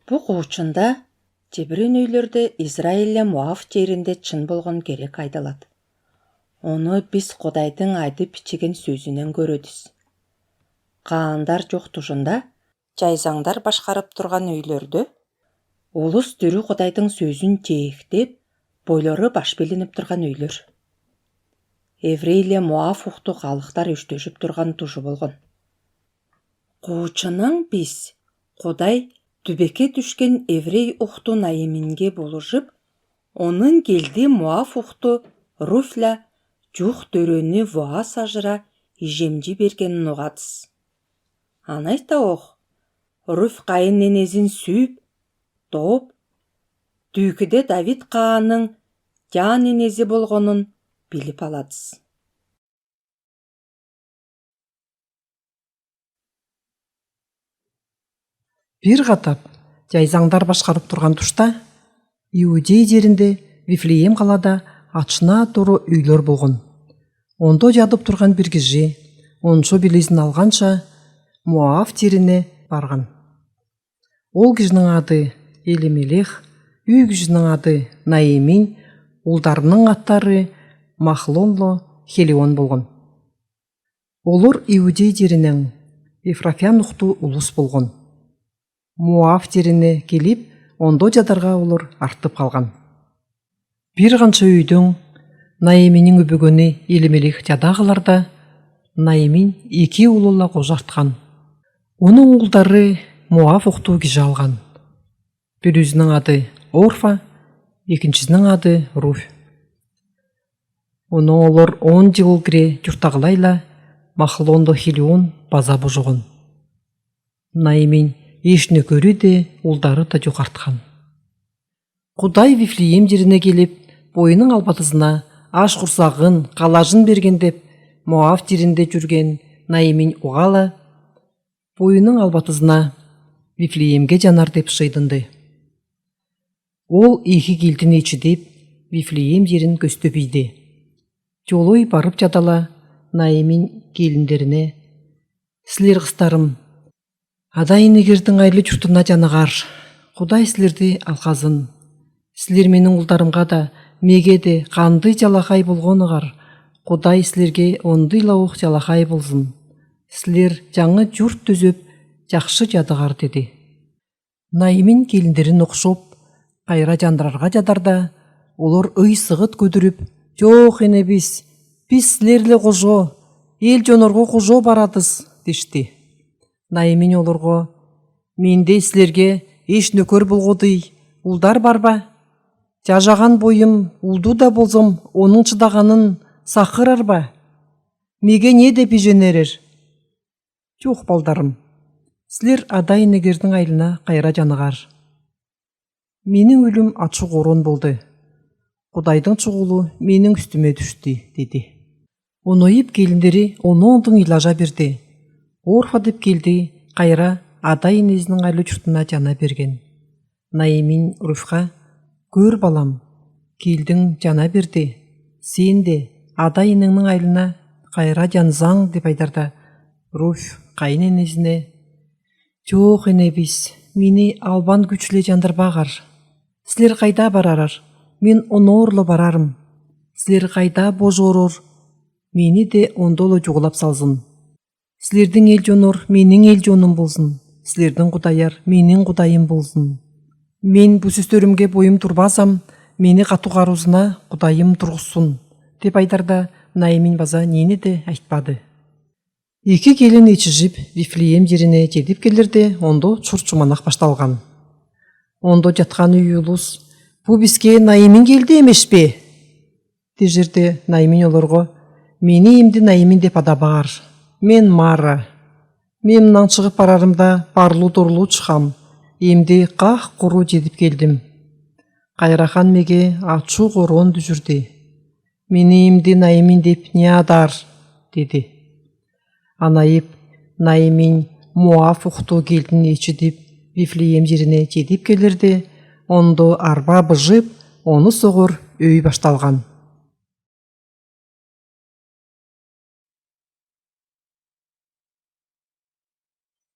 Бу куучунда жебирен үйлөрдө Израиль Муав жеринде чын болгон керек айдалат. Onu биз Кудайдын айтып бичиген сөзүнөн көрөбүз. Каандар жок тушунда жайзаңдар башкарып турган үйлөрдө улус дүрү Кудайдын сөзүн жээктеп, бойлору баш билинип турган үйлөр. Еврейле Муав укту калыктар үчтөшүп турган тушу болгон. Куучунан биз Кудай түбекке түшкен еврей укту Наиминге болушуп, онун келди Муав укту Руфля жух төрөнү Воас ажыра ижемжи бергенин угатыз. Анайта ох, Руф кайын ненезин сүйүп, тооп, түйкүдө Давид каанын жан ненези болгонун билип алабыз. Бир катап жайзаңдар башкарып турган тушта Иудей жеринде Вифлеем калада ачына туру үйлөр болгон. Ондо жадып турган бир киши ончо билизин алганча Муав жерине барган. Ол кишинин аты Элимелех, үй кишинин аты Наимин, улдарынын аттары Махлонло, Хелион болгон. Олар Иудей жеринен Ефрафян укту улус болгон. Муав жерине келип, ондо жадарга олар артып калган. Бир канча үйдөн Наиминин өбөгөнү Элимелех жада каларда, Наимин 2 улула кожарткан. Онун уулдары Муав уктуу киши алган. Бирүүсүнүн аты Орфа, экинчисинин аты Руф. Ону олар 10 жыл кире журтагылайла Махлондо Хелион база божогон. Наимин эч нөкөрү де, уулдары да жок арткан. Кудай Вифлеем жерине келип, боюнун албатысына аш курсагын, калажын берген деп Муав жеринде жүрген Наимин угала, боюнун албатысына Вифлеемге жанар деп шыйдынды. Ол 2 келдин ичидип, Вифлеем жерин көздөп ийди. Жолой барып жадала Наимин келиндерине: "Силер кыздарым, Адайнегердин айлы журтуна жаныгар, Кудай силерди алказын. Силер менин улдарымга да, меге де кандый жалахай болгонугар, Кудай силерге ондуйла ук жалахай болсун. Силер жаңы журт түзөп, жакшы жадыгар" деди. Наимин келиндерин окшоп, кайра жандырарга жадарда, олар ый сыгыт көдүрүп: "Жок энебиз, биз силерле кожо, эл жонорго кожо барабыз" дешти. Наимин олорго: "Менде силерге эч нөкөр болгодуй улдар барба? Жажаган боюм улду да болсом, онун чыдаганын сакырарба? Меге не деп иженерер? Жок балдарым, силер Адайнегердин айлына кайра жаныгар. Менин өлүм ачык орон болду. Кудайдын чугулу менин үстүмө түштү" деди. Оноюп келиндери ондон ыйлажа берди. Орфа деп келди, кайра Адай энесинин айлы журтуна жана берген. Наимин Руфка: "Көр балам, келдиң жана берди. Сен де Адай энеңнин айлына кайра жансаң" деп айдарда, Руф кайын энесине: "Жок энебиз, мени албан күчле жандырбагар. Силер кайда барарар? Мен оноорло барарым. Силер кайда божорор? Мени де ондоло жугулап салсын. Силердин эл жонор менин эл жонум болсун. Силердин кудаяр менин кудайым болсун. Мен бу сөздөрүмгө боюм турбасам, мени катуу кароосуна Кудайым тургузсун" деп айдарда, Наимин база нени де айтпады. 2 келин ичишип Вифлеем жерине жетип келерде, ондо чурчуманак башталган. Ондо жаткан үй улус: "Бу бизге Наимин келди эмеспи?" дежерде, Наимин олорго: "Мени эмди Наимин деп адабагар. Мен Мара. Мен мындан чыгып барарымда барлуу торлуу чыгам. Эмди ках куру жетип келдим. Кайрахан меге ачуу корон дүзүрдү. Мени эмди Наимин деп не адар" деди. Анайып Наимин Муав уктуу келдин ичидип Вифлеем жерине жетип келерде, ондо арба быжып, ону согор өй башталган.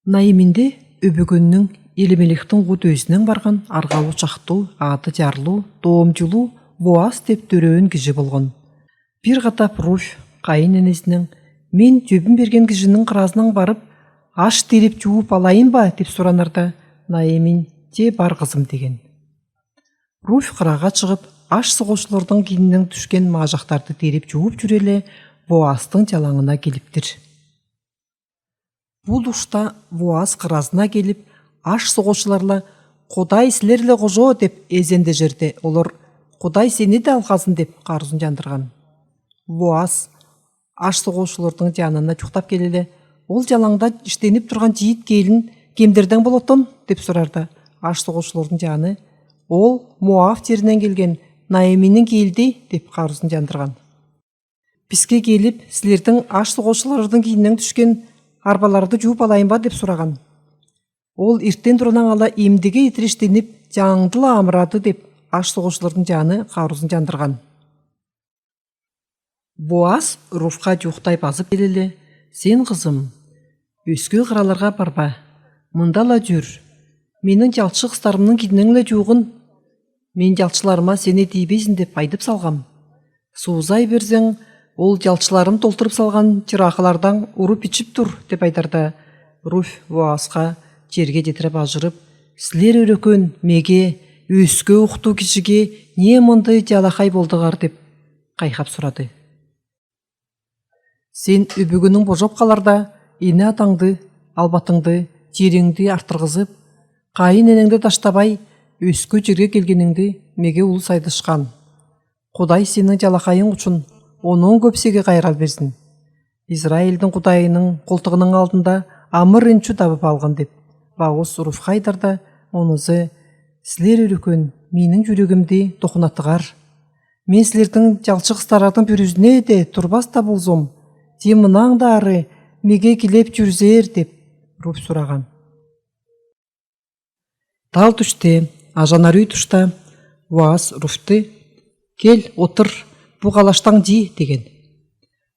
Наиминде өбөгөннүн Елемелектің ғуд өзінен барған арғалу чақту, аты жарлу, доомчулу Боаз деп төрөөн киши болгон. Бир катап Руфь кайын энесинен мен жөбүн берген кишинин кыраасынан барып, аш терип жууп алайын ба деп суранарда, Наэмин же бар кызым деген. Руфь кырага чыгып, аш согуучулардын кийининен түшкен мажактарды терип жууп жүрө эле Боаздын жалаңына келиптир. Бул ушта Боаз кыраасына келип, аш согуучуларла Кудай силерле кожо деп эзенде жерде, олар Кудай сени да алгазын деп карызын жандырган. Боаз аш согуучулардын жанына жуктап келеле, ол жалаңда иштенип турган жийит келин кемдерден болотон деп сурарда, аш согуучулардын жаны ол Моав жеринен келген Наэминин келди деп карызын жандырган. Бизге келип, силердин аш согуучулардын кийининен түшкен арбаларды жууп алайын ба деп сураган. Ол иртен турунан ала эмдиге итириштенип, жаңдыла амырады деп аш согуучулардын жаны карызын жандырган. Боаз Руфка жууктай басып келеле, сен кызым, өскө кыраларга барба, мындала жүр. Менин жалчы кыздарымдын кийининен эле жуугун мен жалчыларыма сени тийбесин деп айтып салгам. Суузай берсең, ол жалчыларым толтуруп салган чыракалардан уруп ичип тур деп айтарда, Руфь Боазга жерге жетирип ажырып, силер өрөкөн меге өскө уктуу кишиге не мындай жалакай болдугар деп кайхап сурады. Сен өбөгүнүң божоп каларда эне атаңды, албатыңды, жериңди артыргызып, кайын энеңди таштабай, өскө жерге келгениңди меге улус айдышкан. Кудай сенин жалакайың үчүн онун көпсеге кайрал берсин. Израилдин Кудайынын колтугунун алдында амыр үнчү табып алгын деп Боаз Руфка айдарда, онузы силер өрөкөн менин жүрөгүмдү токунаттыгар. Мен силердин жалчы кыздарыңдын бүрүзүнө де турбас да болсом, же мынан да ары меге келеп жүрзер деп Руфь сураган. Дал түштө, ажанар үй тушта Боаз Руфты кел отур, бу калаштан жи деген.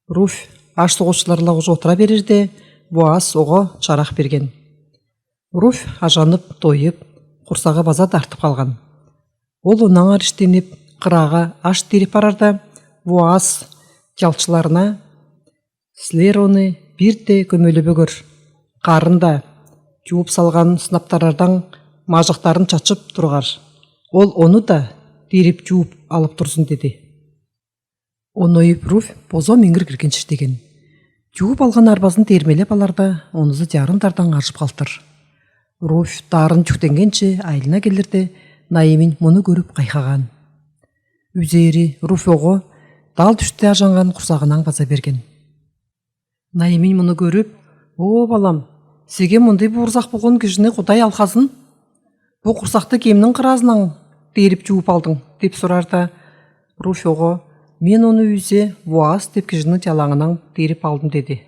Руфь аш согуучуларла кожо отура берерде, Боаз ого чарак берген. Руфь ажанып, тоюп, курсагы база тартып калган. Ол унаңар иштенип, кырага аш терип барарда, Боаз жалчыларына силер оны бирде көмөлөбөгөр, карында жууп салган сынаптардан мажактарын чачып тургар. Ол ону да терип жууп алып турсун деди. Оноюп Руфь бозо миңир киргенче иштеген. Жууп алган арбасын термелеп аларда, онузу жарымдардан аршып калтыр. Руфь дарын жүктенгенче айылына келерде, Наэмин муну көрүп кайхаган. Үзери Руфь ого дал түштө ажанган курсагынан база берген. Наэмин муну көрүп, о балам, сиге мындай буурзак болгон кишини Кудай алгазын? Бу курсакты кемдин кыраасынан терип жууп алдың деп сурарда, Руфь ого мен ону үйзе Боаз деп кишинин жалаңынан терип алдым деди.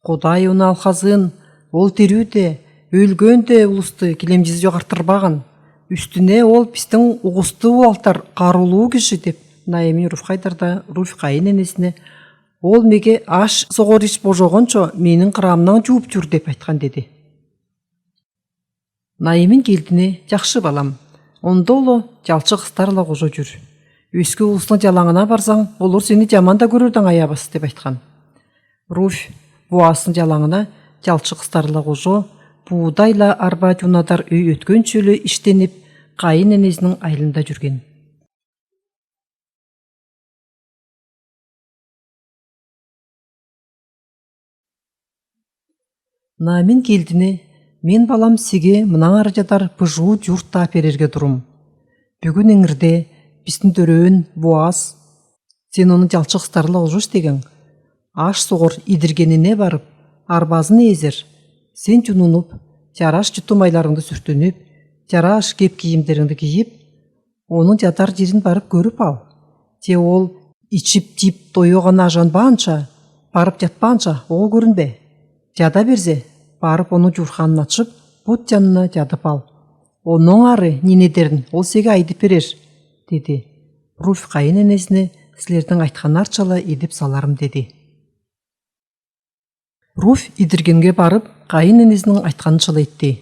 Кудай ону алгазын, ол терүүдө өлгөн де улусту килемжизи жогартырбаган. Үстүнө ол биздин угустуу алтар карулуу киши деп Наэмин Руфка айдарда, Руфь кайын энесине ол меге аш согор иш божогончо менин кыраамдан жууп жүр деп айткан деди. Наэмин келдине, жакшы балам, ондо оло жалчы кыздарла кожо жүр. Өскө улустун жалаңына барсаң, олор сени жаман да көрөрдөң аябас деп айткан. Руфь Боаздын жалаңына жалчы кыздарла кожо буудайла арба жунадар үй өткөнчө эле иштенип, кайын энесинин айылында жүрген. Наэмин келдине, мен балам сиге мынан ары жатар быжуу журт таап берерге турум. Бүгүн эңирде биздин төрөөн Боаз, сен onu жалчы кыздарла кожо иштеген, аш согор идиргенине барып, арбасын эзер, сен жунунуп, жараш жуту майларыңды сүртүнүп, жараш кеп кийимдериңди кийип, онун жатар жерин барып көрүп ал. Же ол ичип жип тоюгана ажанбаанча, барып жатпаанча ого көрүнбө. Жада берсе, барып onu журханын ачып, бут жанына жатып ал. Онун ары ненедерин ол сиге айтып берер, деди. Руфь кайын энесине силердин айткандарчала идип саларым деди. Руфь идиргенге барып, кайын энесинин айтканынчала итти.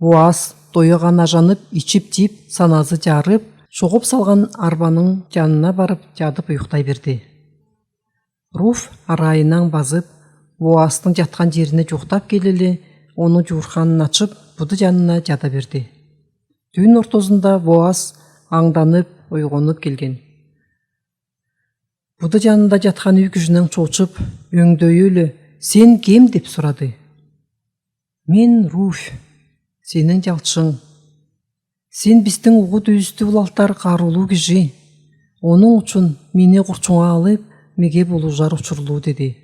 Буаз тойығана жанып, ичіп-тиіп, саназы жарып, шоғып салған арбаның жанына барып жадып ұйықтай берді. Руф арайынан базып, Буаздың жатқан жеріне жоқтап келелі, оны жуырқанын açып, бұды жанына жата берді. Түн ортосында Буаз аңданып, ойғонып келген. Бұды жанында жатқан үй кішінің чоқчып, өңдөйілі, сен кем деп сұрады. Мен Руф, сенің жалшың. Сен біздің ұғыт өзісті ұлалтар қарулу кіші. Оның үшін мені құрчуңа алып, меге болужар ұшырлу деді.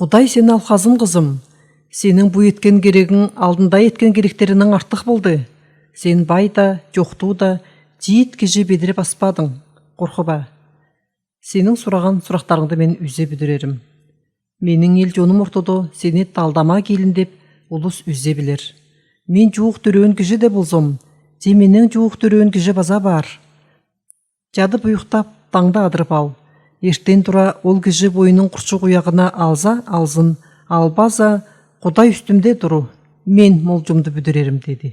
Құдай сен алқазым қызым, сенің бұ еткен керегің алдында еткен керектерінің артық болды. Сен байда, жоқту да, жиет кежі бедіріп аспадың, қорқыба. Сенің сұраған сұрақтарыңды мен үзе бүдірерім. Менің ел жоным ортоды сені талдама келін деп ұлыс үзе білер. Мен жуық түрөөн кежі де болзым, менің жуық түрөөн кежі база бар. Жадып ұйықтап, таңда адырып ал. Ертен тұра ол кежі бойының құрчы құяғына алза алзын, албаза Құдай үстімде тұру, мен молжымды бүдірерім деді.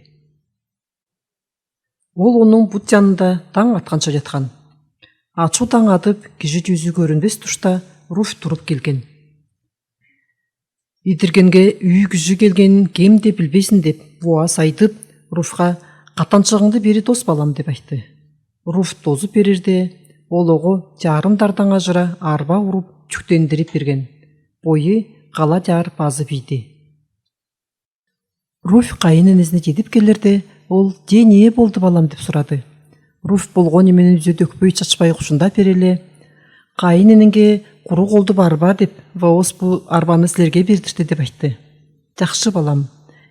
Ол оның бұт жанында таң атқанша жатқан. Ачу таң атып, кежі жүзі көрінбес тұшта Руф тұрып келген. Идіргенге үй күжі келгенін кем де білбесін деп, Буаз айтып, Руфқа қатаншығыңды бері дос балам деп айтты. Руф тозып берерде, ол оғы жарым дардан ажыра арба ұрып жүктендіріп берген. Бойы қала жар базы бейді. Руф қайын інізіне жетіп келерде, ол «Де не болды балам?» деп сұрады. Руф болған еменің үзе дөкпөй чачпай құшында берелі. Қайын інінге құру қолды бар ба деп, Буаз бұл арбаны сілерге бердірді деп айтты. Жақшы балам,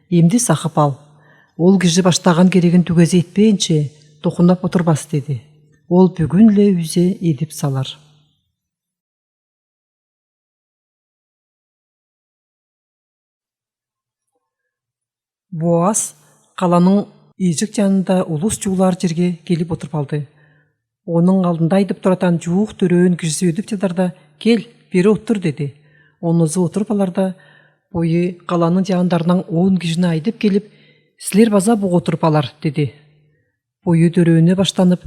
емді сақып ал. Ол кежі баштаған керегін түгезе етпейінше, тоқынап отырбас деді. Ол бүгінле үзе едіп салар. Буаз қаланың ежік жанында ұлыс жуулар жерге келіп отырып алды. Оның алдында айтып тұратан жуық түрөөн кішісі өдіп жатарда, кел, бері отырыр деді. Онызы отырып аларда, бойы қаланың жағандарынан 10 кішіні айдып келіп, сілер база бұғы отырып алар деді. Бойы түрөөнө баштанып,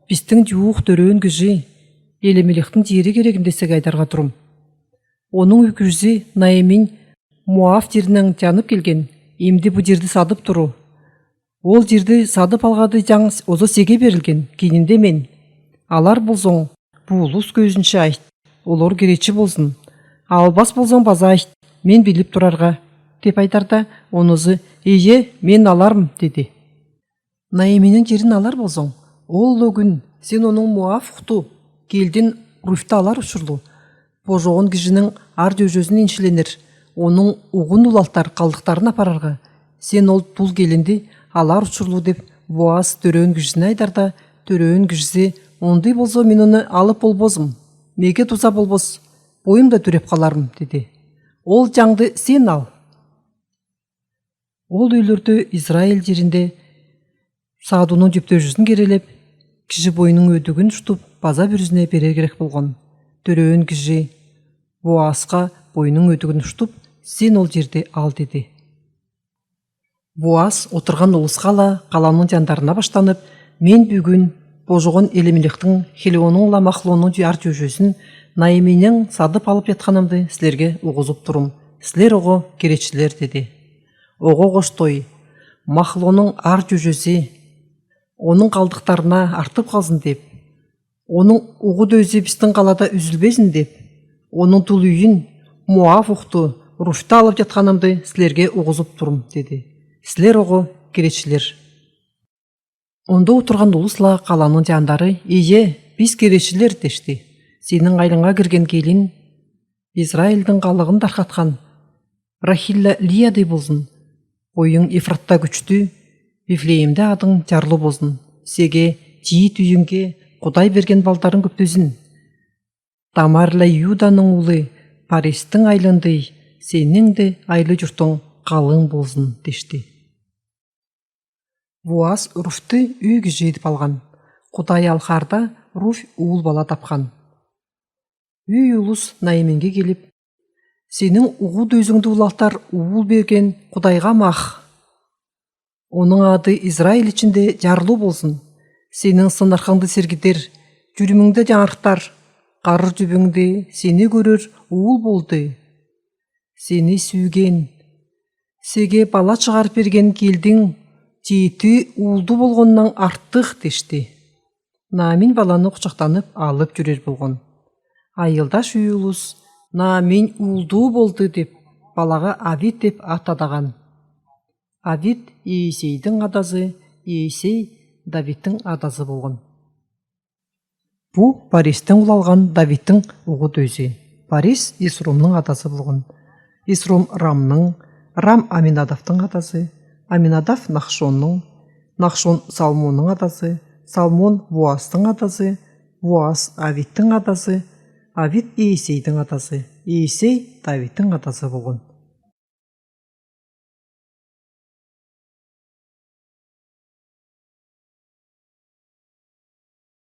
біздің жуық түрөөн кіші, елемелектің жері керегіндесек айдарға тұрым. Оның үкізі Наэмин Муав жерінен жанып келген, емді бұ жерді садып тұру. Ол жерді садып алғады жаңыз озы сеге берілген, кейінде мен. Алар болзоң, бұ ұлыс көзінше айт, олар керечі болсын. Албас болзоң база айт, мен біліп тұрарға, деп айтарда, онызы, мен аларым, деді. Наэминің жерін алар болзоң, ол өгін, сен оның Муав құту, келден Руфты алар ұшырлу. Божоғын кішінің ар дөжөзін еншіленер, оның уғын ұлалтар қалдықтарын апарарға. Сен ол тұл келінді алар ұшырлу деп Буаз түрөөн кішісін айдарда, түрөөн кішісі, ондай болзо мен оны алып болбозым, меге туза болбоз, бойым да түреп қаларым, деді. Ол жаңды сен ал. Ол үйлерді Израиль жерінде Саадуның жүптөжүсін керелеп, кіші бойының өдігін ұштып, база бүрізіне берер керек болған. Түрөөн кіші Буазға бойының өдігін ұштып, сен ол жерде ал, деді. Буаз отырған ұлысқала қаланың жандарына баштанып, мен бүгін божоғын елемелектің Хелионыңла Махлоның жар жөжөсін Наэминнен садып алып жатқанымды сілерге ұғызып тұрым. Сілер оғы керечілер, деді. Оғы қоштой, Махлоның ар жөжөсі, оның қалдықтарына артып қалсын деп, оның ұғы дөзі біздің қалада үзілбесін деп, оның тұл үйін Муав ұқты Руфты алып жатқанымды сілерге ұғызып тұрым, деді. Сілер оғы керечілер. Онда отырған ұлысла қаланың жандары, біз керечілер дешті. Сенің айлыңа кірген келін, Израильдің қалығын дарқатқан, Рахилла Лиядай болсын. Ойың Ефратта күчті, Вифлеемде адың жарлы болсын. Сеге, жиит үйінге Құдай берген балдарын көптөзін. Тамарла Юданың ұлы, Паристің айлындай, сенің де айлы жұртың қалың болсын, дешті. Буаз Руфты үйге жетіп алған. Құдай алқарда Руф уыл бала тапқан. Үй ұлыс Наэминге келіп, Сенің уғуд өзіңді улалтар уул берген Құдайға мах. Оның ады Израиль ішінде жарлы болсын. Сенің сынарқаңды сергітер, жүріміңді жаңарықтар, қарыр жүбіңді сені көрер уыл болды. Сені сүйген, сеге бала шығарып берген келдің, жеті уылды болғаннан артық дешті. Наамин баланы құшақтанып алып жүрер болған. Айылдаш үйіліс Наамин уылды болды деп, балаға Авид деп атадаған. Авид Иесейдің адасы, Иесей Давидтің адасы болған. Бұл Парестен ұлалған Давидтің ұғыт өзі. Парес Исромның адасы болған. Исром Рамның, Рам Аминадавтың адасы, Аминадав Нахшонның, Нахшон Салмонның адасы, Салмон Буастың адасы, Буас Авидтің адасы, Авид Иесейдің адасы, Иесей Давидтің адасы болған.